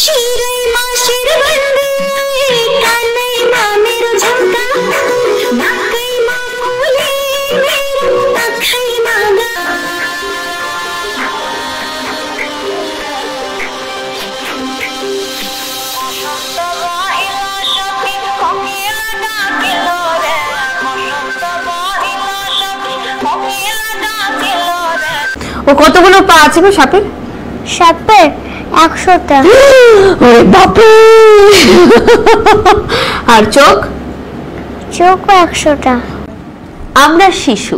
শিরাই মাসের বন্দে কালাই নামের ঝাঁকা ঢাকাই মা ফুলে তাখাই মাগা ও কতগুলো পা আছে গো সাপের? সাপের 100টা। ওরে বাপরে। আর চোখ? চোখও 100টা। আমরা শিশু,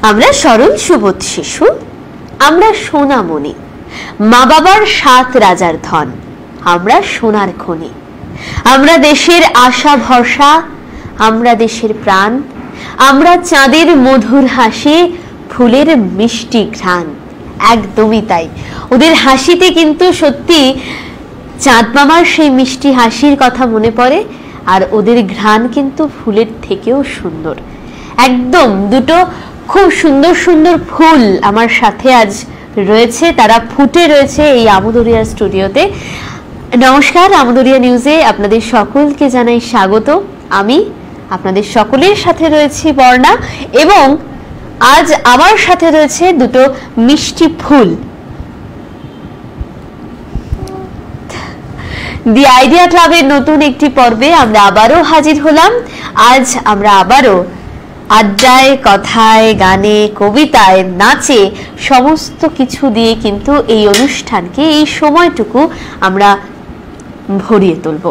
আমরা সরল সুবোধ শিশু, আমরা সোনামণি, মা বাবার 7 রাজার ধন, আমরা সোনার খনি, আমরা দেশের আশা ভরসা, আমরা দেশের প্রাণ, আমরা চাঁদের মধুর হাসি, ফুলের মিষ্টি ঘ্রাণ। একদমই তাই, ওদের হাসিতে কিন্তু সত্যি চাঁদ মামার সেই মিষ্টি হাসির কথা মনে পড়ে, আর ওদের ঘ্রাণ কিন্তু ফুলের থেকেও সুন্দর। একদম দুটো খুব সুন্দর সুন্দর ফুল আমার সাথে আজ রয়েছে, তারা ফুটে রয়েছে এই আমোদরিয়া স্টুডিওতে। নমস্কার, আমোদরিয়া নিউজে আপনাদের সকলকে জানাই স্বাগত। আমি আপনাদের সকলের সাথে রয়েছি বর্ণা, এবং আজ আমার সাথে রয়েছে দুটো মিষ্টি ফুল। দি আইডিয়া ক্লাবের নতুন একটি পর্বে আমরা আবারও হাজির হলাম। আজ আমরা আবারও আড্ডায়, কথায়, গানে, কবিতায়, নাচে সমস্ত কিছু দিয়ে কিন্তু এই অনুষ্ঠানকে, এই সময়টুকু আমরা ভরিয়ে তুলব।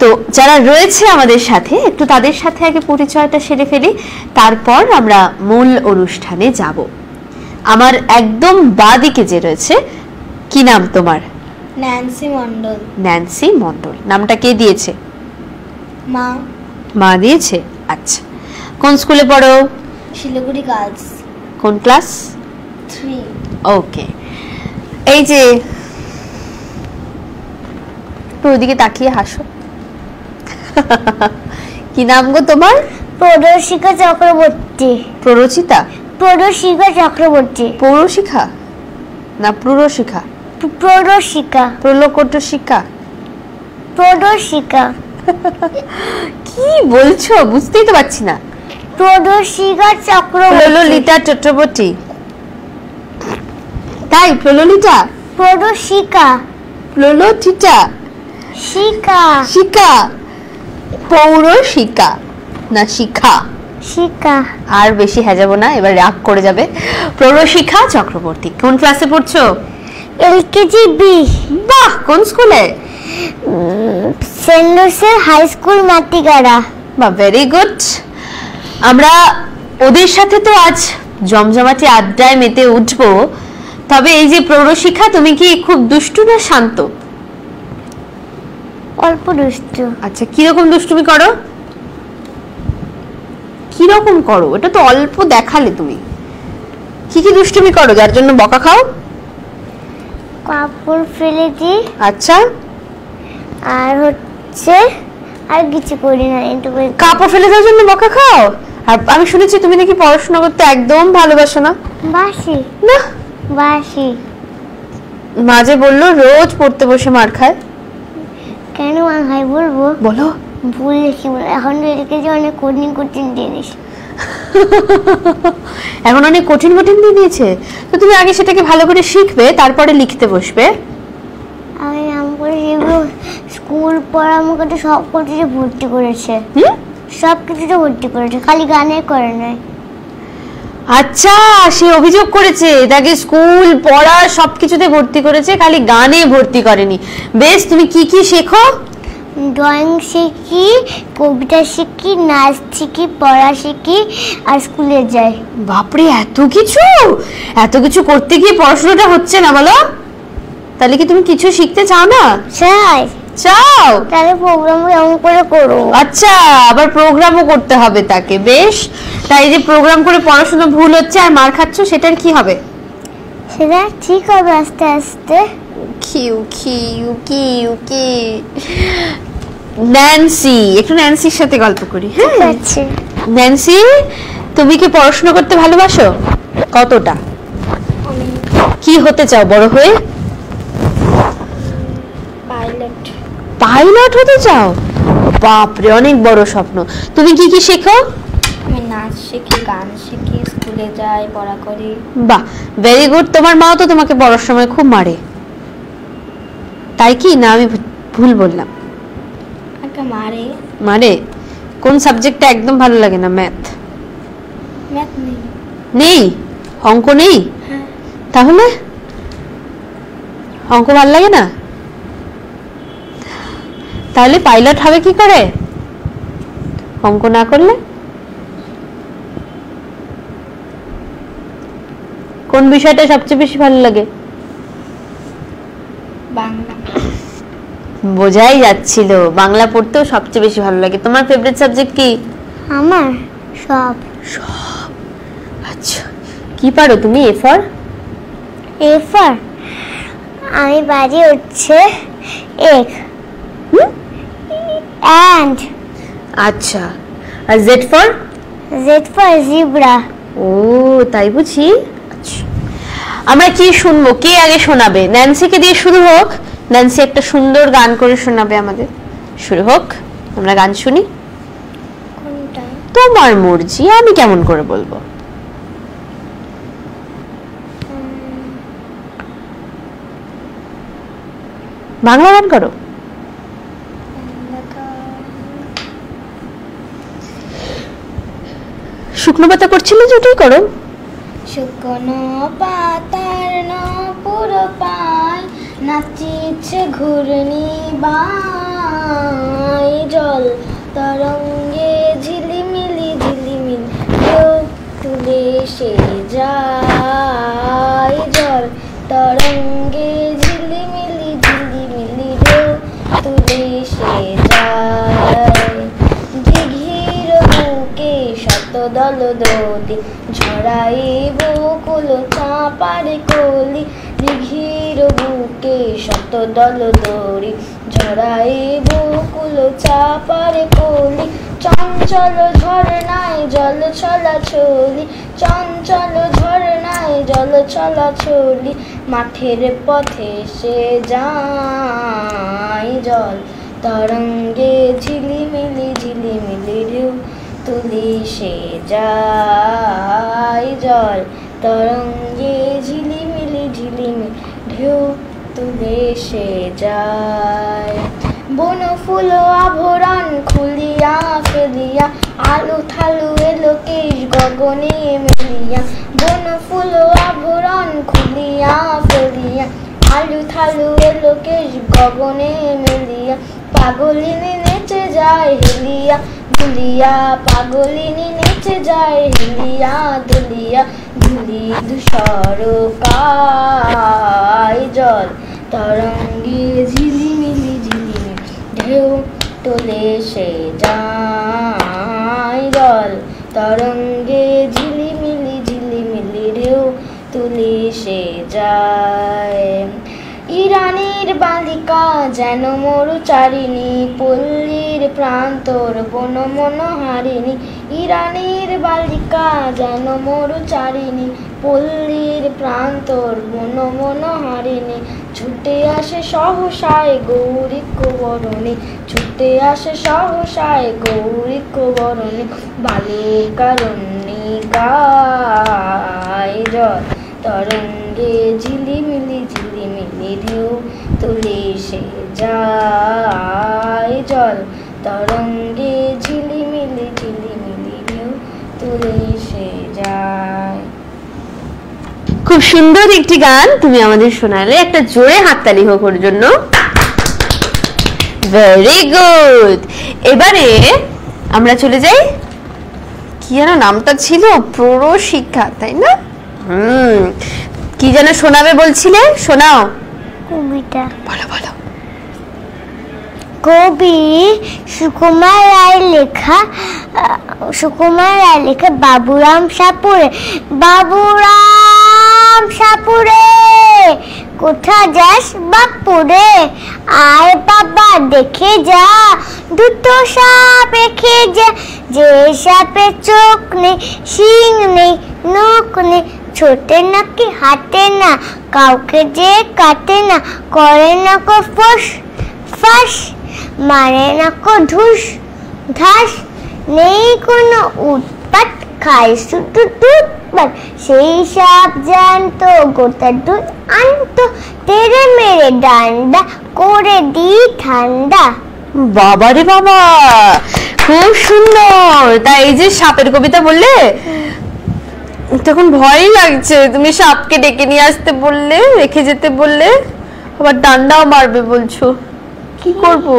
তো যারা রয়েছে আমাদের সাথে, একটু তাদের সাথে আগে পরিচয়টা সেরে ফেলি, তারপর আমরা মূল অনুষ্ঠানে যাব। আমার একদম বাঁদিকে যে রয়েছে, কি নাম তোমার? ন্যান্সি মণ্ডল। ন্যান্সি মণ্ডল। নামটা কে দিয়েছে? মা। মা দিয়েছে? আচ্ছা। কোন স্কুলে পড়ো? শিলিগুড়ি গার্লস। কোন ক্লাস? 3। ওকে। এই যে একটু ওদিকে তাকিয়ে হাসো। কি নাম গো তোমার? প্রদর্শিকা চক্রবর্তী। প্ররচিতা? প্রদর্শিকা চক্রবর্তী। পৌরশিখা না প্ররশিখা? প্রদর্শিকা। প্রলোকটশিকা? প্রদর্শিকা। কি বলছো বুঝতেই তো পারছি না। প্রদর্শিকা চক্রবর্তী। ললিতা চক্রবর্তী? তাই? প্রললিতা? প্রদর্শিকা। প্রলটিটা? শিকা। শিকা? পৌরশিকা না শিখা? শিকা। আর বেশি হেজাবো না, এবার রাগ করে যাবে। প্ররশিখা চক্রবর্তী। কোন ক্লাসে পড়ছো? LKG B. বাহ, কোন স্কুলে? সেন্ট লুইসের হাই স্কুল মাটিগাড়া। বাহ, ভেরি গুড। আমরা ওদের সাথে তো আজ জমজমাটি আড্ডায় মেতে উঠবো। তবে এই যে প্ররশিখা, তুমি কি খুব দুষ্টু না শান্ত? অল্প দুষ্টু। আচ্ছা, কিরকম দুষ্টুমি করো? কিরকম করো এটা তো অল্প দেখালে। তুমি কি কি দুষ্টুমি করো যার জন্য বকা খাও? কাপড় ফেলে দিই। আচ্ছা, আর হচ্ছে আর কিছু করি না। কাপড় ফেলে দেওয়ার জন্য বকা খাও? আর আমি শুনেছি তুমি নাকি পড়াশোনা করতে একদম ভালোবাসো না। বাসি না? বাসি। মাঝে বললো রোজ পড়তে বসে মার খায়। কেন ভাই বলবো? বলো। ভুল লিখি বলে। এখন এলকেজি অনেক কঠিন কঠিন জিনিস। এখন অনেক কঠিন কঠিন দিয়ে দিয়েছে, তো তুমি আগে সেটাকে ভালো করে শিখবে, তারপরে লিখতে বসবে। আমি নাম করে স্কুল পড়া আমাকে তো সব কিছুতে ভর্তি করেছে। সব কিছুতে ভর্তি করেছে, খালি গানে করে নাই। আচ্ছা, সে অভিযোগ করেছে তাকে স্কুল পড়া সবকিছুতে ভর্তি করেছে, খালি গানে ভর্তি করেনি। বেশ, তুমি কি কি শেখো? ড্রয়িং শিখি, কবিতা শিখি, নাচ শিখি, পড়া শিখি, আর স্কুলে যাই। বাপরে, এত কিছু! এত কিছু করতে গিয়ে পড়াশোনাটা হচ্ছে না বলো? তাহলে কি তুমি কিছু শিখতে চাও না? চাই। চাও? তাহলে প্রোগ্রাম কেমন করে করো? আচ্ছা, আবার প্রোগ্রামও করতে হবে তাকে। বেশ, তাই যে প্রোগ্রাম করে পড়াশোনা ভুল হচ্ছে আর মার খাচ্ছ, সেটার কি হবে? সেটা ঠিক হবে আস্তে আস্তে। ন্যান্সি, একটু ন্যান্সির সাথে গল্প করি। হ্যাঁ, আচ্ছা। ন্যান্সি, তুমি কি পড়াশোনা করতে ভালোবাসো? কতটা? কি হতে চাও বড় হয়ে? পাইলট হতে চাও? বাপরে, অনেক বড় স্বপ্ন। তুমি কি কি শেখো? আমি নাচ শিখি, গান শিখি, স্কুলে যাই, পড়া করি। বাহ, ভেরি গুড। তোমার মাও তো তোমাকে পড়ার সময় খুব মারে, তাই কি না? আমি ভুল বললাম? আমাকে মারে। মারে? কোন সাবজেক্টটা একদম ভালো লাগে না? ম্যাথ? ম্যাথ নেই। নেই? অঙ্ক নেই? হ্যাঁ। তাহলে অঙ্ক ভালো লাগে না? তাহলে পাইলট হবে কি করে অঙ্ক না করলে? কোন বিষয়টা সবচেয়ে বেশি ভালো লাগে? বাংলা। বোঝাই যাচ্ছিল, বাংলা পড়তেও সবচেয়ে বেশি ভালো লাগে। তোমার ফেভারিট সাবজেক্ট কি? আমার সব। আচ্ছা, কি পারো তুমি? A for? এরপর আমি বাড়ি হচ্ছে এক and আচ্ছা, আর Z for? Z for zebra. ও তাই বুঝি। আচ্ছা, আমরা কি শুনবো? কে আগে শোনাবে? ন্যান্সিকে দিয়ে শুরু হোক। ন্যান্সি একটা সুন্দর গান করে শোনাবে আমাদের। শুরু হোক, আমরা গান শুনি। কোনটা? তোমার মর্জি, আমি কেমন করে বলবো? বাংলা গান করো। শুকনো পাতা করছিলে যে, ওটাই করো। শুকনো পাতার নপুর পায় নাচিছে ঘূর্ণি বাই, জল তরঙ্গে ঝিলিমিলি ঝিলিমিলি ঢেউ তুলে সে যায়, জল তরঙ্গে ঝিলিমিলি ঝিলিমিলি ঢেউ তুলে সে যায়, দিঘির বুকে শত দল দোদি ঝড়াই বকুল চাপারে কলি, দিঘির বুকে শত দল দড়ি ঝড়াই বকুল চাপারে কলি, চঞ্চল ঝরনায় জল ছলাছলি, চঞ্চল ঝরনায় জল ছলাছলি, মাঠের পথে সে যায়, জল তরঙ্গে ঝিলিমিলি ঝিলিমিলি ঢেউ তুলি সে যায়, জল তরঙ্গে ঝিলিমিলি ঝিলিমিলি ঢেউ তুলে সে যায়, বন ফুল আভরণ খুলিয়া ফেলিয়া আলু থালু এলো কেশ গগনে মেলিয়া, বন ফুল আভরণ খুলিয়া ফেলিয়া আলু থালু এলো কেশ গগনে মেলিয়া, পাগলিনী নেচে যায় হেলিয়া দুলিয়া, পাগলিনী নেচে যায় হেলিয়া দুলিয়া, ধুলি ধূসর কায়, জল তরঙ্গে ঝিলিমিলি ঝিলিমিলি ঢেউ তোলে সে যায়, জল তরঙ্গে ঝিলিমিলি ঝিলিমিলি ঢেউ তুলে সে যায়, ইরানের বালিকা যেন মরুচারিণী, পল্লীর প্রান্তর বন মনোহারিণী, ইরানের বালিকা যেন মরুচারিণী, পল্লীর প্রান্তর বন মনোহারিণী, ছুটে আসে সহসায় গৌরী বরণে, ছুটে আসে সহসায় গৌরী বরণে, বালুকারণ্যিকায়, জল তরঙ্গে ঝিলিমিলি ঝিলিমিলি ঢেউ তুলে সে যায়, জল তরঙ্গে ঝিলিমিলি ঝিলিমিলি ঢেউ তুলে সে যায়। খুব সুন্দর একটি গান তুমি আমাদের শোনালে। একটা জোরে হাততালি হোক ওর জন্য। Very good. এবারে আমরা চলে যাই, কি যেন নামটা ছিল? প্রশিক্ষা, তাই না? কি যেন শোনাবে বলছিলে? শোনাও। কবিতা। বলো বলো। কবি সুকুমার রায় লেখা, সুকুমার রায় লেখা বাবুরাম সাপুরে। বাবুরাম সাপুরে কোথা যাস বাপুরে, আয় বাবা দেখে যা, দুটো সাপ রেখে যা, যে সাপে চোখ নেই শিং নেই নখ নেই, ছোটে নাকি হাতে না, কাউকে যে কাটে না, করে না কো ফোস ফাঁস, মারে না কো ঢুস ঢাস, নেই কোনো উৎপাত, খায় শুধু দুধ ভাত। সেই সাপ জানতো গোটা দুধ আনতো, তেরে মেরে ডান্ডা করে দি ঠান্ডা। বাবারে বাবা, খুব সুন্দর। তাই এই যে সাপের কবিতা বললে, তখন ভয়ই লাগছে। তুমি সাপকে ডেকে নিয়ে আসতে বললে, রেখে যেতে বললে, আবার ডান্ডাও মারবে বলছো, কি করবো?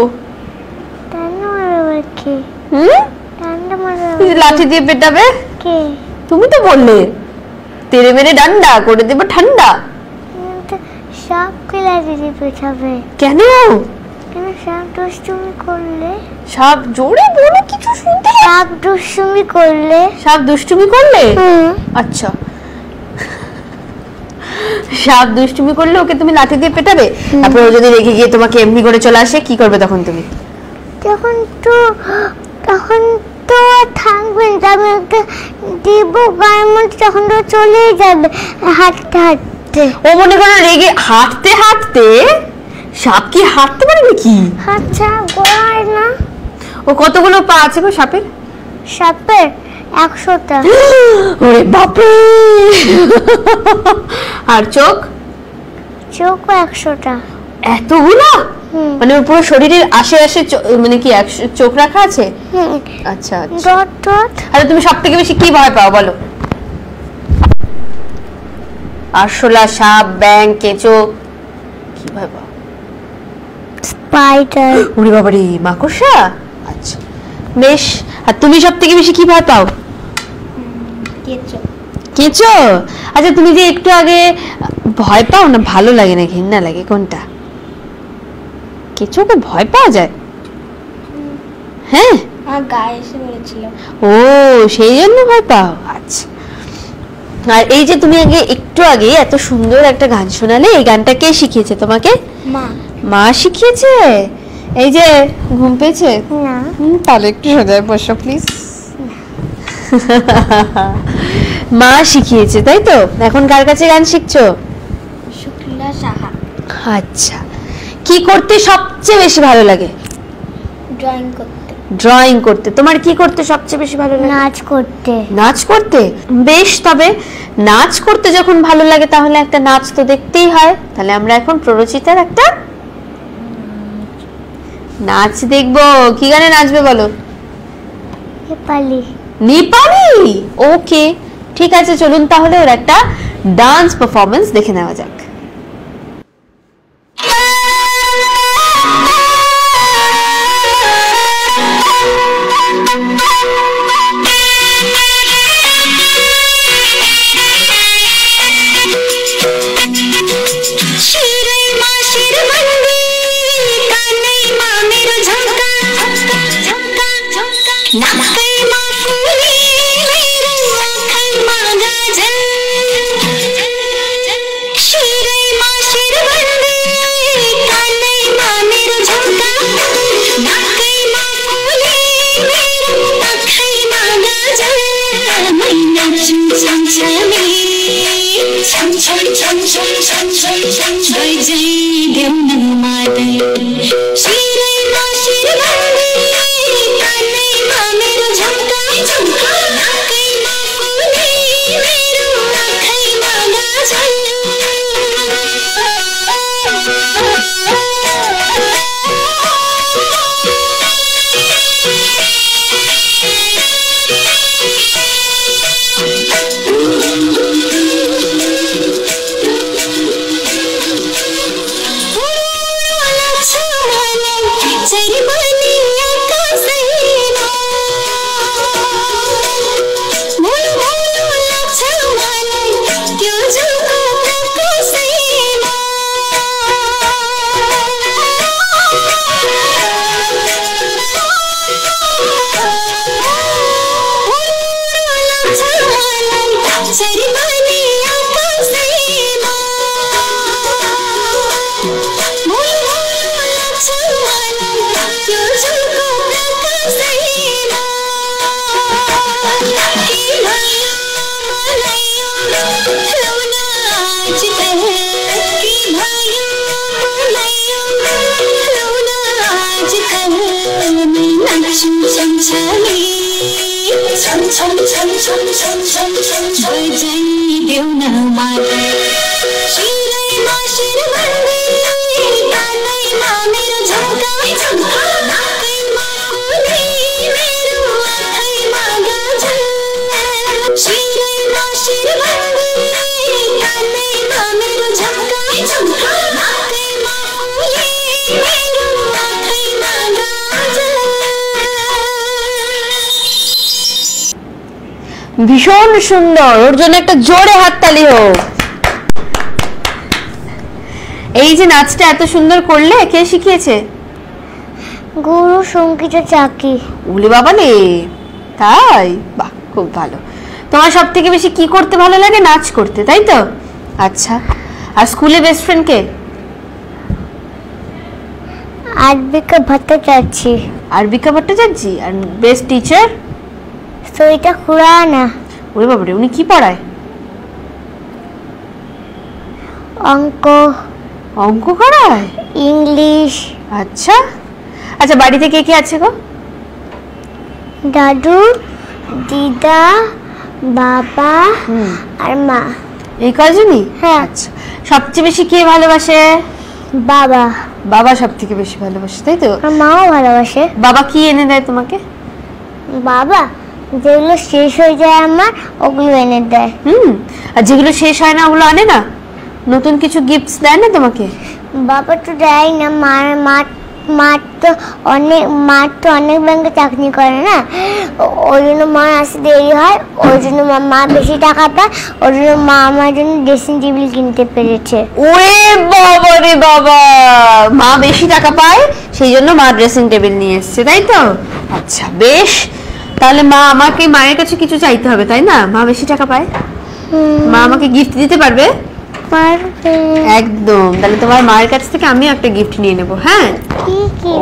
ডান্ডা মারবে কে? ডান্ডা মারবে লাঠি দিয়ে পেটাবে? কে? তুমি তো বললে তেরে মেরে ডান্ডা করে দেবো ঠান্ডা। সাপকে লাঠি দিয়ে পেটাবে কেন? কেন? সাপ দুষ্টুমি করলে। সাপ, জোরে বলো, কিছু শুনতে। সাপ দুষ্টুমি করলে। সাপ দুষ্টুমি করলে? আচ্ছা, সাপ দুষ্টুমি করলে ওকে তুমি লাঠি দিয়ে পেটাবে, তারপর ও যদি রেগে গিয়ে তোমাকে এমনি করে চলে আসে, কি করবে তখন তুমি? তখন তো থাকবেন, আমি ওকে দিব গায়ের মধ্যে, তখন তো চলেই যাবে হাঁটতে হাঁটতে। ও মনে করো রেগে হাঁটতে হাঁটতে? সাপ কি হাঁটতে পারে নাকি? আচ্ছা, গোড়ায় না। ও কতগুলো পা আছে গো সাপের? সাপের 100টা। ওরে বাপরে! আর চোখ? চোখও 100টা। এতগুলো? মানে ওর পুরো শরীরের আশেপাশে মানে কি চোখ রাখা আছে? আচ্ছা আচ্ছা। Dot dot. আরে তুমি সবথেকে বেশি কি ভয় পাও বলো? আরশোলা, সাপ, ব্যাঙ, কেঁচো, কি ভয় পাও? স্পাইডার। ওরে বাবারে, মাকড়সা? আচ্ছা বেশ। আর তুমি সবথেকে বেশি কি ভয় পাও? কেঁচো। কেঁচো? আচ্ছা, তুমি যে একটু আগে ভয় পাও না ভালো লাগে না ঘৃণা লাগে, কোনটা? কেঁচোকে ভয় পাওয়া যায়? হ্যাঁ, আমার গায়ে এসে পড়েছিল। ও সেই জন্য ভয় পাও। আচ্ছা, আর এই যে তুমি একটু আগে এত সুন্দর একটা গান শোনালে, এই গানটা কে শিখিয়েছে তোমাকে? মা। মা শিখিয়েছে? এই যে ঘুম পেয়েছে? না। তাহলে একটু সোজা বসো প্লিজ। মা শিখিয়েছে, তাই তো? এখন কার কাছে গান শিখছো? শুক্লা সাহা। আচ্ছা, কি করতে সবচেয়ে বেশি ভালো লাগে? ড্রয়িং করতে। ড্রয়িং করতে। তোমার কি করতে সবচেয়ে বেশি ভালো লাগে? নাচ করতে। নাচ করতে? বেশ, তবে নাচ করতে যখন ভালো লাগে তাহলে একটা নাচ তো দেখতেই হয়। তাহলে আমরা এখন প্ররোচিতার একটা নাচ দেখবো। কি গানে নাচবে বলো? নেপালি। নেপালি? ওকে, ঠিক আছে, চলুন তাহলে ওর একটা ডান্স পারফরমেন্স দেখে নেওয়া যাক। ছম ছম ছলি ছম ছম ছম ছম ছম ছম ছম বাজাই দেও না মাদল শিরাই মাসির বন্দে কানাই মামের ঝুমকা নাকাই মা কুলি মেরু আখাই মা গাজল শিরাই মাসির বন্দে কানাই মামের ঝুমকা নাকাই মা কুলি মেরু আখাই মা গাজল। ভীষণ সুন্দর, ওর জন্য একটা জোরে হাততালি হোক। এই যে নাচটা এত সুন্দর করলে, কে শিখিয়েছে? গুরু সঙ্গীতা চাকি। উলি বাবা নে, তাই? বাহ, খুব ভালো। তোমার সব থেকে বেশি কি করতে ভালো লাগে? নাচ করতে, তাই তো? আচ্ছা, আর স্কুলে বেস্ট ফ্রেন্ড কে? আরবিকা ভট্টাচার্য। আরবিকা ভট্টাচার্য। আর বেস্ট টিচার? সইটা খুরানা। ওরে বাবা রে, উনি কি পড়ায়? অঙ্ক। অঙ্ক করায়? ইংলিশ। আচ্ছা আচ্ছা, বাড়িতে কে কে আছে গো? দাদু, দিদা, বাবা আর মা। এই কয়জনই? হ্যাঁ। আচ্ছা, সবচেয়ে বেশি কে ভালোবাসে? বাবা। বাবা সব থেকে বেশি ভালোবাসে, তাই তো? আর মাও ভালোবাসে। বাবা কি এনে দেয় তোমাকে? বাবা যেগুলো শেষ হয়ে যায় আমার, ওগুলো এনে দেয়। আর যেগুলো শেষ হয় না ওগুলো আনে না? নতুন কিছু গিফটস দেয় না তোমাকে? বাবা তো দেয় না, মার তো অনেক ব্যাংকে চাকরি করে না, ওই জন্য মার আসতে দেরি হয়, ওই জন্য মা বেশি টাকা পায়, ওই জন্য মা আমার জন্য ড্রেসিং টেবিল কিনতে পেরেছে। ওরে বাবা রে বাবা, মা বেশি টাকা পায় সেই জন্য মা ড্রেসিং টেবিল নিয়ে এসেছে, তাই তো? আচ্ছা বেশ, তাহলে মায়ের কাছে কিছু চাইতে হবে, তাই না? মা বেশি টাকা পায়, মা আমাকে গিফট দিতে পারবে? পারবে। একদম, তাহলে তোমার মায়ের কাছ থেকে আমি একটা গিফট নিয়ে নেব। হ্যাঁ,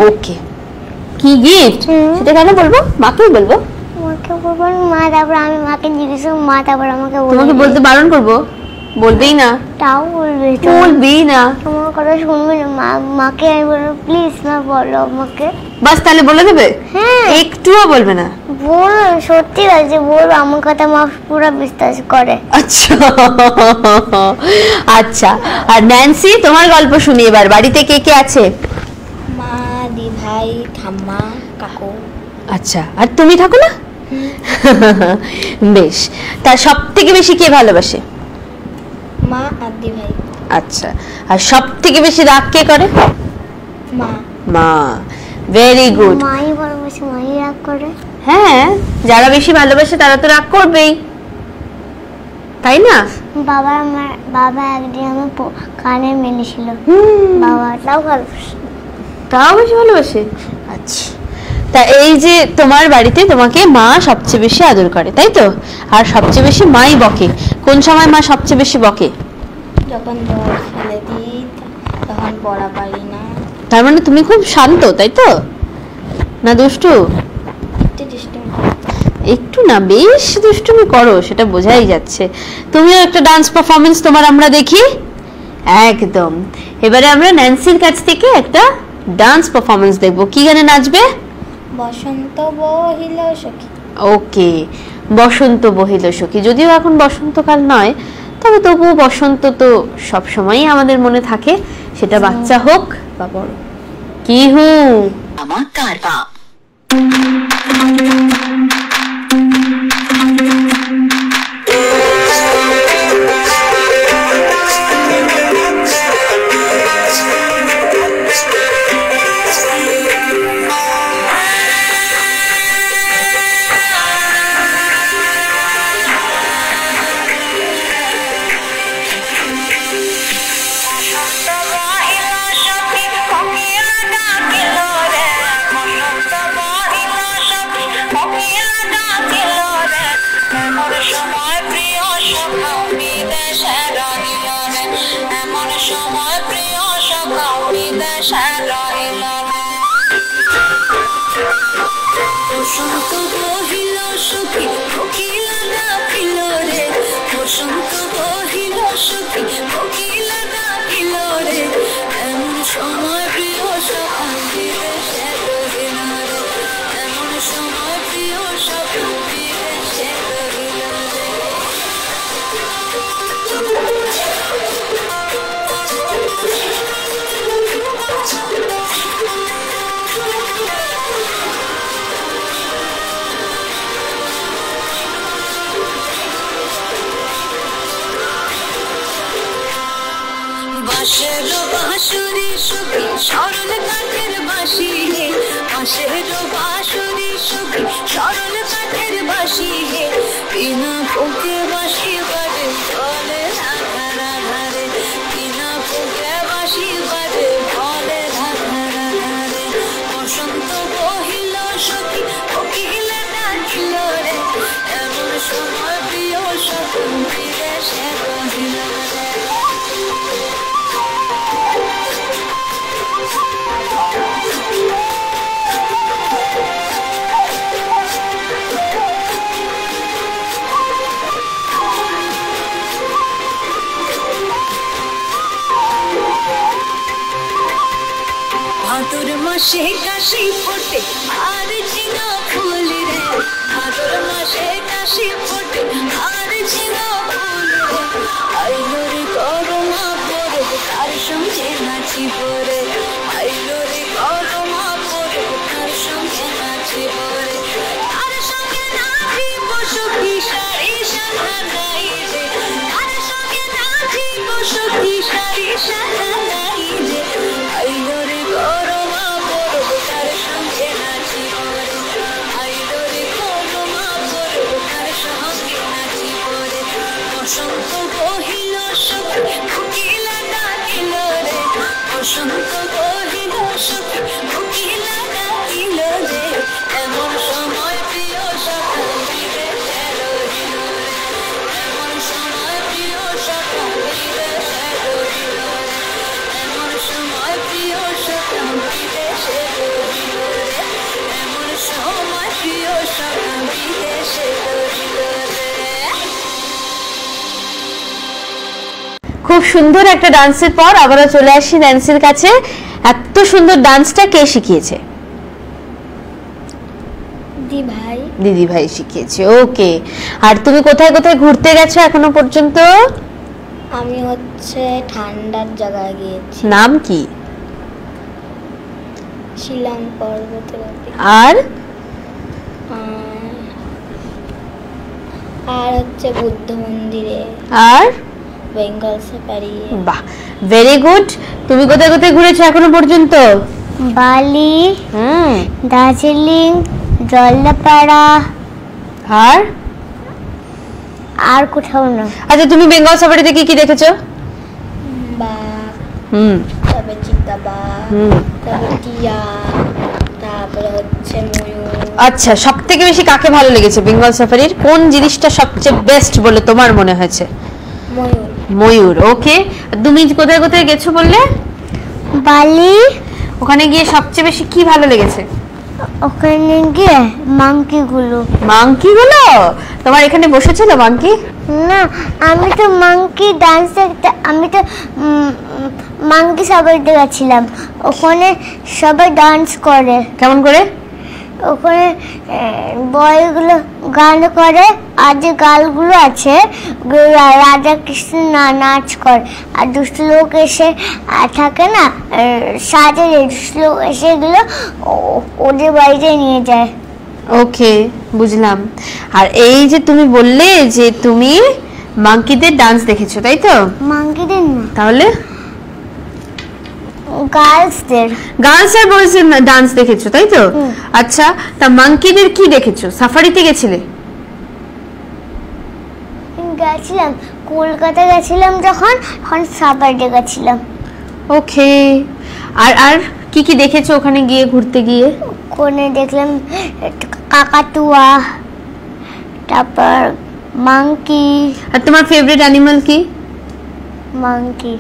ওকে। কি গিফট সেটা কেন বলবো? মাকেই বলবো। মাকে বলবো মা, তারপর আমি মাকে জিজ্ঞেস করবো, মা তারপর আমাকে তোমাকে বলতে বারণ করবো? বলবেই না? তাও বলবে। বলবেই না? তোমার কথা শুনবে না। মাকে আমি বলবো প্লিজ মা বলো আমাকে। বাস তাহলে বলে দেবে? হ্যাঁ। একটুও বলবে না? বল, সত্যি আছে বলবো, আমার কথা মা পুরো বিশ্বাস করে। আচ্ছা আচ্ছা, আর ন্যান্সি, তোমার গল্প শুনি এবার। বাড়িতে কে কে আছে? মা, দি ভাই, ঠাম্মা, কাকু। আচ্ছা, আর তুমি থাকো না? বেশ, তার সব থেকে বেশি কে ভালোবাসে? মা আর দি ভাই। আচ্ছা, আর সব থেকে বেশি রাগ কে করে? মা। মা। Very good. মাই ভালোবাসে, মাই রাগ করে। হ্যাঁ, যারা বেশি ভালোবাসে তারা তো রাগ করবেই, তাই না? বাবা একদিন আমার কানে মেলেছিল। বাবা তাও ভালোবাসে। তাও বেশি ভালোবাসে? আচ্ছা, তা এই যে তোমার বাড়িতে তোমাকে মা সবচেয়ে বেশি আদর করে, তাই তো? আর সবচেয়ে বেশি মাই বকে। কোন সময় মা সবচেয়ে বেশি বকে? যখন বল ফেলে দিই তখন পড়া পারি না। তার মানে তুমি খুব শান্ত, তাই তো? না দুষ্টু? একটু ডিস্টার্ব। একটু না, বেশ দুষ্টুমি করো, সেটা বোঝাই যাচ্ছে। তুমিও একটা ডান্স পারফরমেন্স তোমার আমরা দেখি। একদম। এবারে আমরা ন্যান্সির কাছ থেকে একটা ডান্স পারফরমেন্স দেখবো। কি গানে নাচবে? বসন্ত বহিল সখী। ওকে, বসন্ত বহিল সখী। যদিও এখন বসন্তকাল নয়, তবে তবুও বসন্ত তো সবসময়ই আমাদের মনে থাকে, সেটা বাচ্চা হোক বা বড়। কি হু আমার কারবা। বসন্ত বহিল সখী কোকিলা ডাকিল রে, বসন্ত বহিল সখী কোকিলা ডাকিল রে, এমন সময় প্রিয় সখা বিদেশে রহিল রে, মাসের বাঁশরি সখী সরল কাঠের বাঁশি হে বিনা ফুঁকে বাঁশি বাজে ফলে রাধা রাধা রে বিনা ফুঁকে বাঁশি বাজে ফলে রাধা রাধা রে বসন্ত বহিল সখী কোকিলা ডাকিল রে এমন সময় প্রিয় সখী ফিরে সে কহিল রে ভাদর মাসে কাশি ফোটে আর ঝিঙা ফুল রে ভাদর মাসে কাশি ফোটে আর ঝিঙা ফুল রে আইলো রে করমা পরে তার সঙ্গে নাচি পরে আইলো রে করমা পরে তার সঙ্গে নাচি পরে তার সঙ্গে নাচি বসকি শাড়ি সাদা নাই রে তার সঙ্গে নাচি বসকি শাড়ি সাদা নাই রে আইলো রে করমা পরে তার সঙ্গে নাচি পরে আইলো রে করমা পরে তার সঙ্গে নাচি পরে বসন্ত বহিল সখী কোকিলা ডাকিল রে বসন্ত বহিল সখী কোকিলা ডাকিল রে এমন সময় প্রিয় সখী ফিরে রহিল রে এমন সময় প্রিয় সখী ফিরে রহিল রে এমন সময় প্রিয় সখী ফিরে রহিল রে এমন সময় প্রিয় সখী ফিরে রহিল রে খুব সুন্দর একটা ডান্সের পর আবারও চলে আসি ন্যান্সির কাছে। এত সুন্দর ডান্সটা কে শিখিয়েছে? দি ভাই দিদি ভাই শিখিয়েছে। ওকে, আর তুমি কোথায় কোথায় ঘুরতে গেছো এখনো পর্যন্ত? আমি হচ্ছে ঠান্ডার জায়গায় গিয়েছি, নাম কি? শিলং পর্বতের ওপরে। আর আর হচ্ছে বুদ্ধ মন্দিরে, আর বেঙ্গল সাফারি। বাহ, ভেরি গুড। তুমি কোথায় কোথায় ঘুরেছো এখনো পর্যন্ত? বালি, হুম, দার্জিলিং, জলদাপাড়া, আর আর কোথাও না। আচ্ছা, তুমি বেঙ্গল সাফারিতে কি কি দেখেছো? বাঘ, হুম তারপরে চিতাবাঘ, হুম তারপরে টিয়া, তারপরে হচ্ছে ময়ূর। আচ্ছা, সব থেকে বেশি কাকে ভালো লেগেছে বেঙ্গল সাফারির? কোন জিনিসটা সবচেয়ে বেস্ট বলে তোমার মনে হয়েছে? ময়ূর। ময়ূর। ওকে, তুমি কোথায় কোথায় গেছো বললে? বালি, ওখানে গিয়ে সবচেয়ে বেশি কি ভালো লেগেছে? ওখানে গিয়ে মাংকি গুলো। মাংকি গুলো? তোমার এখানে বসেছিল মাংকি? না, আমি তো মাংকি ডান্স দেখতে, আমি তো মাংকি সাফারিতে গেছিলাম। ওখানে সবাই ডান্স করে। কেমন করে? ওখানে বয়গুলো গান করে, আর যে গালগুলো আছে রাধা কৃষ্ণ নাচ করে, আর দুষ্ট লোক এসে থাকে না সাজে, দুষ্ট লোক এসে এগুলো ওদের বাড়িতে নিয়ে যায়। ওকে, বুঝলাম। আর এই যে তুমি বললে যে তুমি মাংকিদের ডান্স দেখেছো, তাই তো? মাংকিদের না, তাহলে গার্লসদের। গার্লসের বয়েজের ডান্স দেখেছো, তাই তো? আচ্ছা, তা মাংকিদের কি দেখেছো? সাফারিতে গেছিলে? গেছিলাম, কলকাতা গেছিলাম যখন সাফারিতে গেছিলাম। ওকে, আর আর কি কি দেখেছো ওখানে গিয়ে, ঘুরতে গিয়ে? ওখানে দেখলাম কাকাতুয়া, তারপর মাংকি। আর তোমার ফেভারিট অ্যানিমাল কি? মাংকি।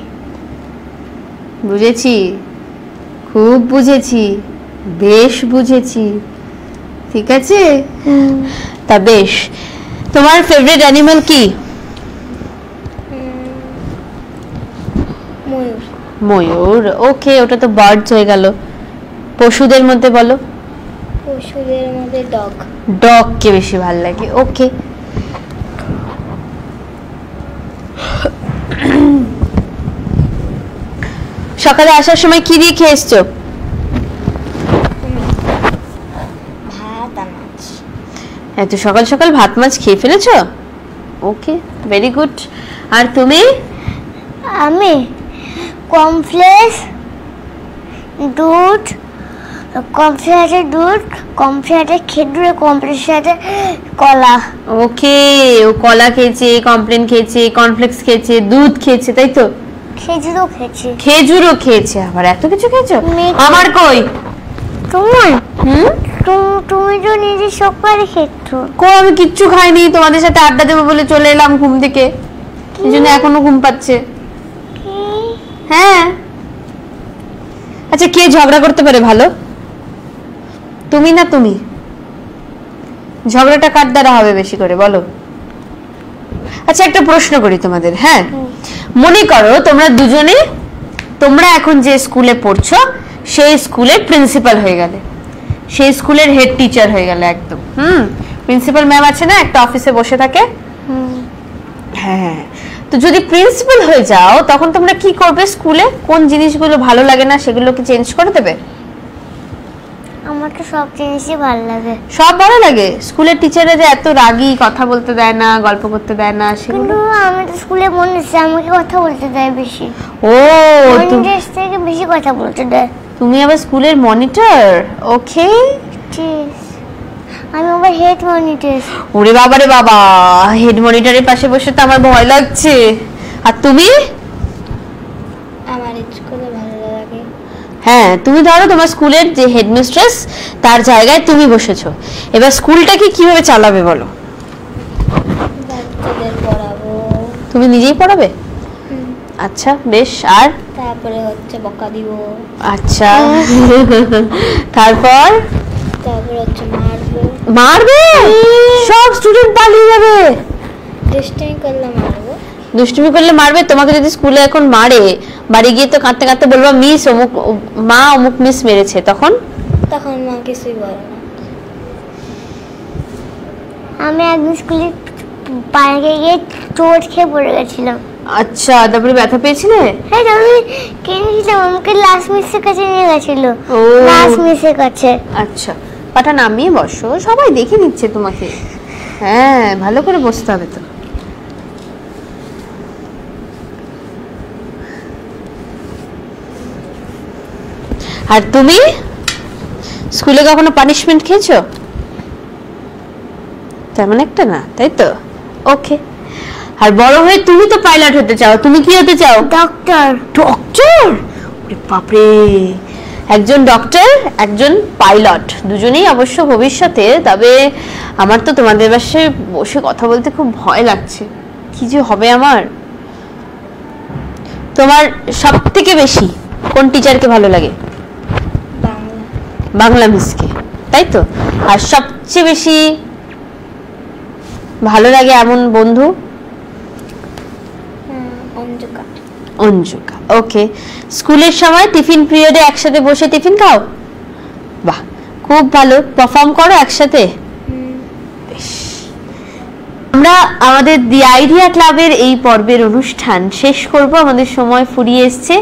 বুঝেছি, খুব বুঝেছি, বেশ বুঝেছি। ঠিক আছে, তা বেশ। তোমার ফেভারিট অ্যানিমাল কি? ময়ূর। ময়ূর। ওকে, ওটা তো বার্ডস হয়ে গেল। পশুদের মধ্যে বলো। পশুদের মধ্যে ডগ। ডগ কে বেশি ভালো লাগে। ওকে, সকালে আসার সময় কি দিয়ে খেয়ে এসছো? ভাত আর মাছ। এত সকাল সকাল ভাত মাছ খেয়ে ফেলেছো? ওকে, ভেরি গুড। আর তুমি? আমি কর্নফ্লেক্স, দুধ, কমপ্লেটের সাথে দুধ, কমপ্লেটের সাথে খেজুর, কমপ্লেটের সাথে কলা। ওকে, ও কলা খেয়েছে, কমপ্লেন খেয়েছে, কর্নফ্লেক্স খেয়েছে, দুধ খেয়েছে, তাই তো? খেজুরও খেয়েছি। খেজুরও খেয়েছে, আবার এত কিছু খেয়েছো? আমার কই? তোমার হুম, তুমি তো নিজে সকালে খেতো। কই আমি কিচ্ছু খাইনি, তোমাদের সাথে আড্ডা দেবো বলে চলে এলাম ঘুম থেকে, এই জন্য এখনো ঘুম পাচ্ছে। হ্যাঁ। আচ্ছা, কে ঝগড়া করতে পারে ভালো, তুমি না তুমি? ঝগড়াটা কার দ্বারা হবে বেশি করে বলো? আচ্ছা, একটা প্রশ্ন করি তোমাদের। হ্যাঁ, মনে করো তোমরা দুজনে, তোমরা এখন যে স্কুলে পড়ছো সেই স্কুলের প্রিন্সিপাল হয়ে গেলে, সেই স্কুলের হেড টিচার হয়ে গেলে একদম। প্রিন্সিপাল ম্যাম আছে না, একটা অফিসে বসে থাকে। হ্যাঁ, তো যদি প্রিন্সিপাল হয়ে যাও তখন তোমরা কি করবে? স্কুলে কোন জিনিসগুলো ভালো লাগে না সেগুলোকে চেঞ্জ করে দেবে? আমার তো সব জিনিসই ভালো লাগে। সব ভালো লাগে? স্কুলের টিচাররা যে এত রাগী, কথা বলতে দেয় না, গল্প করতে দেয় না, সেগুলো? কিন্তু আমি তো স্কুলে মনে হচ্ছে আমাকে কথা বলতে দেয় বেশি। ও, মনিটর থেকে বেশি কথা বলতে দেয়। তুমি আবার স্কুলের মনিটর? ওকে, আমি আবার হেড মনিটর। ওরে বাবা রে বাবা, হেড মনিটরের পাশে বসে তো আমার ভয় লাগছে। আর তুমি? আমার স্কুলে ভালো লাগে। হ্যাঁ, তুমি ধরো তোমার স্কুলের যে হেডমিস্ট্রেস, তার জায়গায় তুমি বসেছো, এবার স্কুলটাকে কিভাবে চালাবে বলো? বাচ্চাদের পড়াবো। তুমি নিজেই পড়াবে? আচ্ছা, বেশ। আর তারপরে হচ্ছে বকা দিব। আচ্ছা, তারপর? তারপরে হচ্ছে মারবো। মারবে? সব স্টুডেন্ট পালিয়ে যাবে? দুষ্টামি করলে মারবো। দুষ্টুমি করলে মারবে? তোমাকে যদি স্কুলে এখন মারে, বাড়ি গিয়ে তো কাঁদতে কাঁদতে বলবা মিস অমুক, মা অমুক মিস মেরেছে, তখন? তখন মা কিছুই বলে না। আমি একদিন স্কুলে পার্কে গিয়ে চোট খেয়ে পড়ে গেছিলাম। আচ্ছা, তারপরে ব্যথা পেয়েছিলে? হ্যাঁ, আমি কিনেছিলাম, আমাকে লাস্ট মিসের কাছে নিয়ে গেছিল। ও, লাস্ট মিসের কাছে। আচ্ছা, পাটা নামিয়ে বসো, সবাই দেখে নিচ্ছে তোমাকে। হ্যাঁ, ভালো করে বসতে হবে তো। আর তুমি স্কুলে কখনো পানিশমেন্ট খেয়েছো? তেমন একটা না, তাই তো? ওকে। আর বড় হয়ে তুমি তো পাইলট হতে চাও, তুমি কি হতে চাও? ডক্টর। ডক্টর? ওরে বাপরে, একজন ডক্টর, একজন পাইলট, দুজনেই অবশ্য ভবিষ্যতে। তবে আমার তো তোমাদের বাসায় বসে কথা বলতে খুব ভয় লাগছে, কি যে হবে আমার। তোমার সব থেকে বেশি কোন টিচারকে ভালো লাগে? বাংলা। বাংলা মিসকে, তাই তো? আর সবচেয়ে বেশি ভালো লাগে এমন বন্ধু? অঞ্জুকা। অঞ্জুকা। ওকে। স্কুলের সময় টিফিন পিরিয়ডে একসাথে বসে টিফিন খাও? বাহ, খুব ভালো। পারফর্ম করো একসাথে? বেশ। আমরা আমাদের দি আইডিয়া ক্লাবের এই পর্বের অনুষ্ঠান শেষ করব, আমাদের সময় ফুরিয়ে এসছে।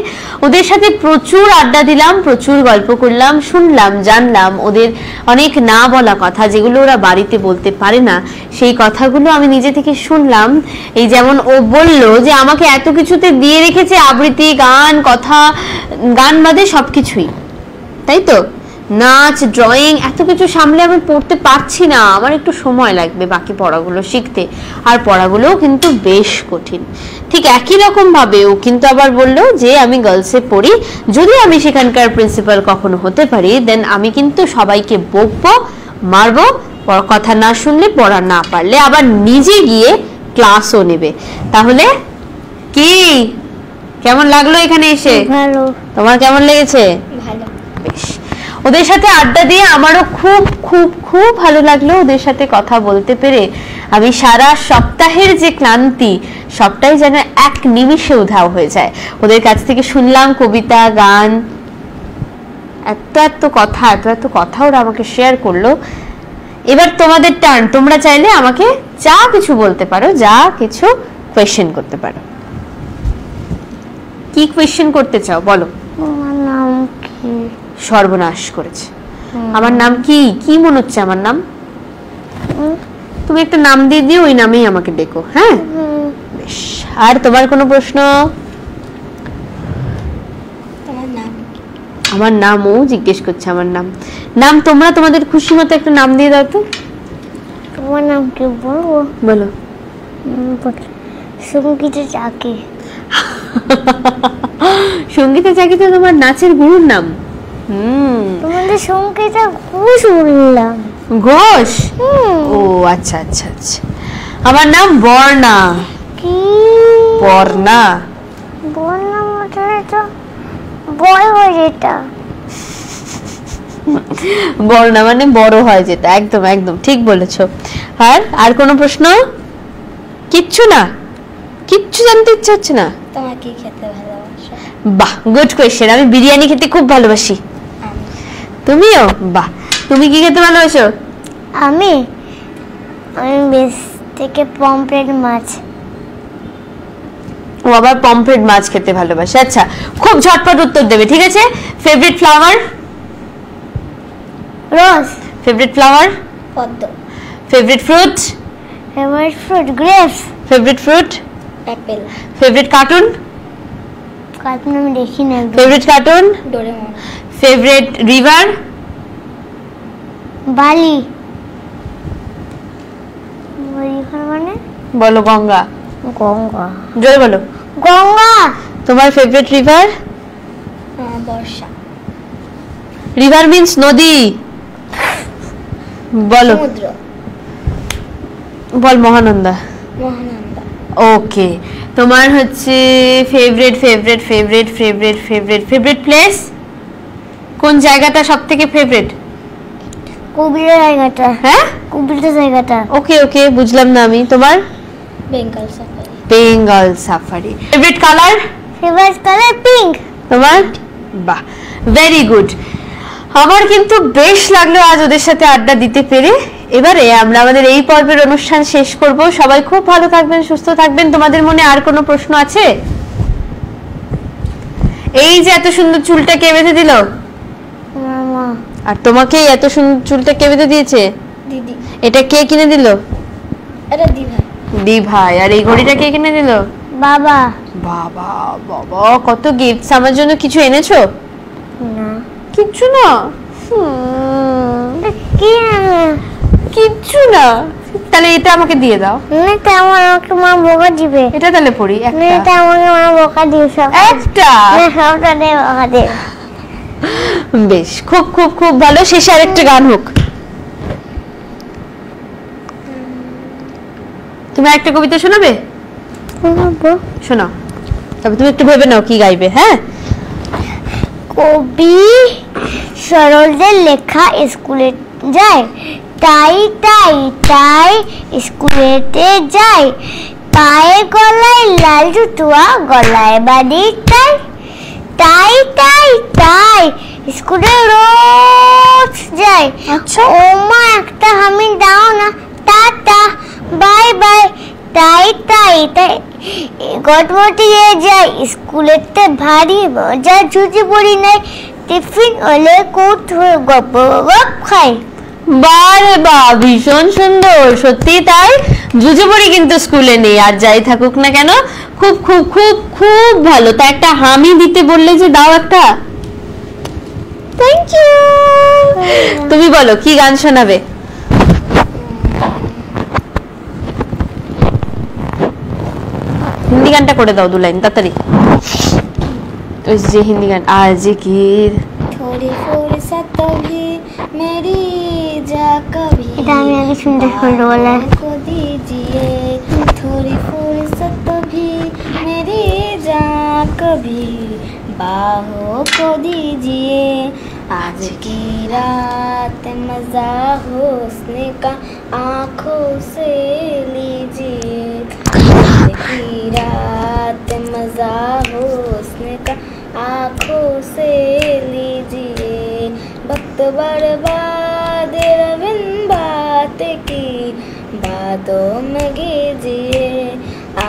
ওদের সাথে প্রচুর আড্ডা দিলাম, প্রচুর গল্প করলাম, শুনলাম, জানলাম ওদের অনেক না বলা কথা, যেগুলো ওরা বাড়িতে বলতে পারে না, সেই কথাগুলো আমি নিজে থেকে শুনলাম। এই যেমন ও বলল যে আমাকে এত কিছুতে দিয়ে রেখেছে, আবৃত্তি, গান, কথা, গান বাদে সবকিছুই, তাই তো? নাচ, ড্রয়িং, এত কিছু সামলে আমি পড়তে পারছি না, আমার একটু সময় লাগবে বাকি পড়াগুলো শিখতে। আর পড়াগুলোও কিন্তু বেশ কঠিন। ঠিক একই রকম ভাবে ও কিন্তু আবার বললো যে আমি গার্লসে পড়ি, যদি আমি সেখানকার প্রিন্সিপাল কখনো হতে পারি, দেন আমি কিন্তু সবাইকে বকবো, মারবো, কথা না শুনলে, পড়া না পারলে, আবার নিজে গিয়ে ক্লাসও নেবে। তাহলে কি কেমন লাগলো এখানে এসে? ভালো। তোমার কেমন লেগেছে? ভালো। বেশ। ওদের সাথে আড্ডা দিয়ে আমারও খুব খুব খুব ভালো লাগলো, ওদের সাথে কথা বলতে পেরে। আমি সারা সপ্তাহের যে ক্লান্তি, সবটাই যেন এক নিমিষে উধাও হয়ে যায়। ওদের কাছ থেকে শুনলাম কবিতা, গান, এত এত কথা, এত এত কথা ওরা আমাকে শেয়ার করলো। এবার তোমাদের টার্ন, তোমরা চাইলে আমাকে যা কিছু বলতে পারো, যা কিছু কোয়েশ্চেন করতে পারো। কি কোয়েশ্চেন করতে চাও বলো? তোমার নাম কি? সর্বনাশ করেছে। আমার নাম কি? কি মনে হচ্ছে আমার নাম? তুমি একটা নাম দিয়ে দিও, ওই নামেই আমাকে ডেকো। হ্যাঁ, বেশ। আর তোমার কোনো প্রশ্ন? তোমার নাম কি? আমার নামও জিজ্ঞেস করছে আমার নাম। নাম তোমরা তোমাদের খুশি মতো একটা নাম দিয়ে দাও তো। তোমার নাম কি বলবো? বলো। সঙ্গীতা চাকি। সঙ্গীতা চাকি তো তোমার নাচের গুরুর নাম। তোমাদের সঙ্গীতা ঘোষ বললাম। ঘোষ? ও আচ্ছা আচ্ছা আচ্ছা। আমার নাম বর্ণা। কি বর্ণা? বর্ণা মানে তো বড় হয় যেটা। বর্ণা মানে বড় হয় যেটা, একদম একদম ঠিক বলেছো। আর কোনো প্রশ্ন? কিচ্ছু না? কিচ্ছু জানতে ইচ্ছে হচ্ছে না? তোমার কি খেতে ভালোবাসো? বাহ, গুড কোয়েশ্চেন। আমি বিরিয়ানি খেতে খুব ভালোবাসি। তুমিও? বাহ। তুমি কি খেতে ভালোবাসো? আমি বেশ থেকে পমফ্রেট মাছ। ও আবার পমফ্রেট মাছ খেতে ভালোবাসে। আচ্ছা, খুব ঝটপট উত্তর দেবে, ঠিক আছে? Favourite flower? Rose. Favourite flower? পদ্ম। Favourite fruit? Favourite fruit grapes. Favourite fruit? Apple. Favourite cartoon? Cartoon আমি দেখি না। Favourite cartoon? Doraemon. Favourite river? বালি। রিভার মানে? বলো। গঙ্গা। গঙ্গা। জোরে বলো। গঙ্গা। তোমার ফেভারিট রিভার? বর্ষা। রিভার মিন্স নদী। বলো। সমুদ্র। বল। মহানন্দা। মহানন্দা। ওকে। তোমার হচ্ছে favourite favourite favourite favourite favourite favourite place? কোন জায়গাটা সবথেকে ফেভারিট? কুবিরা জায়গাটা। হ্যাঁ, কুবিরা জায়গাটা। ওকে ওকে, বুঝলাম না আমি। তোমার? Bengal safari. Bengal safari. Favourite colour? Favourite colour pink. তোমার? বাহ, ভেরি গুড। আমার কিন্তু বেশ লাগলো আজ ওদের সাথে আড্ডা দিতে পেরে। এবারে আমরা আমাদের এই পর্বের অনুষ্ঠান শেষ করব। সবাই খুব ভালো থাকবেন, সুস্থ থাকবেন। তোমাদের মনে আর কোনো প্রশ্ন আছে? এই যে এত সুন্দর চুলটা কে বেঁধে দিল? মামা। আর তোমাকে এত সুন্দর চুলটা কে বেঁধে দিয়েছে? দিদি। এটা কে কিনে দিল? এটা দিভাই। দি ভাই। আর এই ঘড়িটা কে কিনে দিল? বাবা। বাবা বাবা, কত গিফটস! আমার জন্য কিছু এনেছো? না। কিচ্ছু না? কি আনবে? কিচ্ছু না? তাহলে এটা আমাকে দিয়ে দাও। না, তেমন আমাকে মা বোকা দিবে। এটা তাহলে পড়ি না, একটা। এটা আমাকে মা বোকা দিবে সব। একটা? না, সবটা দিয়ে বোকা দিবে। বেশ, খুব খুব খুব ভালো। শেষে আরেকটা গান হোক। তুমি একটা কবিতা শোনাবে? শোনাও। তবে তুমি একটু ভেবে নাও কি গাইবে। হ্যাঁ, কবি সরলদের লেখা স্কুলে যায়, তাই তাই তাই স্কুলেতে যায়, পায়ে গলায় লাল জুতুয়া গলায় বাঁধি তাই, তাই তাই তাই স্কুলে রোজ যায়। আচ্ছা। ও মা একটা হামি দাও না, টাটা বাই বাই, তাই তাই তাই গটমটিয়ে যায় স্কুলেতে ভারী মজা ঝুঁঝি পড়ি নাই, টিফিন হলে কুট হয়ে গপ গপ খাই। বারে বা, ভীষণ সুন্দর। সত্যি তাই, জুজে পড়ি কিন্তু স্কুলে নেই। আর যাই থাকুক না কেন, খুব খুব খুব খুব ভালো। তা একটা হামি দিতে বললে যে, দাও একটা। Thank you. তুমি বলো কি গান শোনাবে? হিন্দি গানটা করে দাও 2 লাইন তাড়াতাড়ি। ওই যে হিন্দি গান, आज की थोड़ी फुर्सत भी मेरी जा कभी এটা আমি আগে শুনতে শুনতে বলে को दीजिए, थोड़ी फुर्सत भी मेरी जा कभी बाहों को दीजिए, आज की रात मजा हुस्न का आँखों से लीजिए, आज की रात मजा हुस्न का आँखों से लीजिए, वक्त बर्बाद रविन बात की बातों में कीजिए,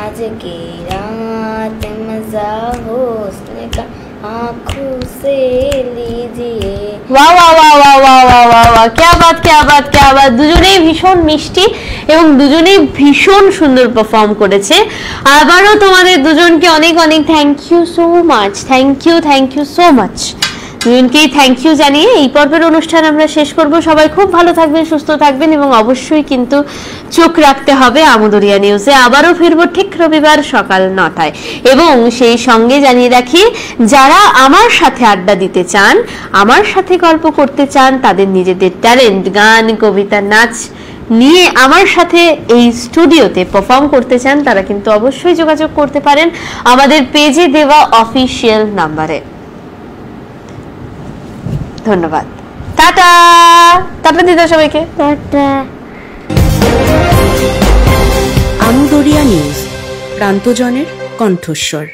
आज की रात मजा हुस्न का आँखों से लीजिए। वाह वाह वाह वाह वाह वाह वाह वाह, क्या बात क्या बात क्या बात। দুজনেই ভীষণ মিষ্টি এবং দুজনেই ভীষণ সুন্দর পারফর্ম করেছে। আবারও তোমাদের দুজনকে অনেক অনেক thank you so much. Thank you so much. দুজনকেই থ্যাংক ইউ জানিয়ে এই পর্বের অনুষ্ঠান আমরা শেষ করব। সবাই খুব ভালো থাকবেন, সুস্থ থাকবেন এবং অবশ্যই কিন্তু চোখ রাখতে হবে আমদরিয়া নিউজে। আবারও ফিরবো ঠিক রবিবার সকাল 9টায়। এবং সেই সঙ্গে জানিয়ে রাখি, যারা আমার সাথে আড্ডা দিতে চান, আমার সাথে গল্প করতে চান, তাদের নিজেদের ট্যালেন্ট, গান, কবিতা, নাচ নিয়ে আমার সাথে এই স্টুডিওতে পারফর্ম করতে চান, তারা কিন্তু অবশ্যই যোগাযোগ করতে পারেন আমাদের পেজে দেওয়া অফিসিয়াল নাম্বারে। ধন্যবাদ, টাটা। টাটা দিদা সবাইকে, টাটা। আমদরিয়া নিউজ, প্রান্তজনের কণ্ঠস্বর।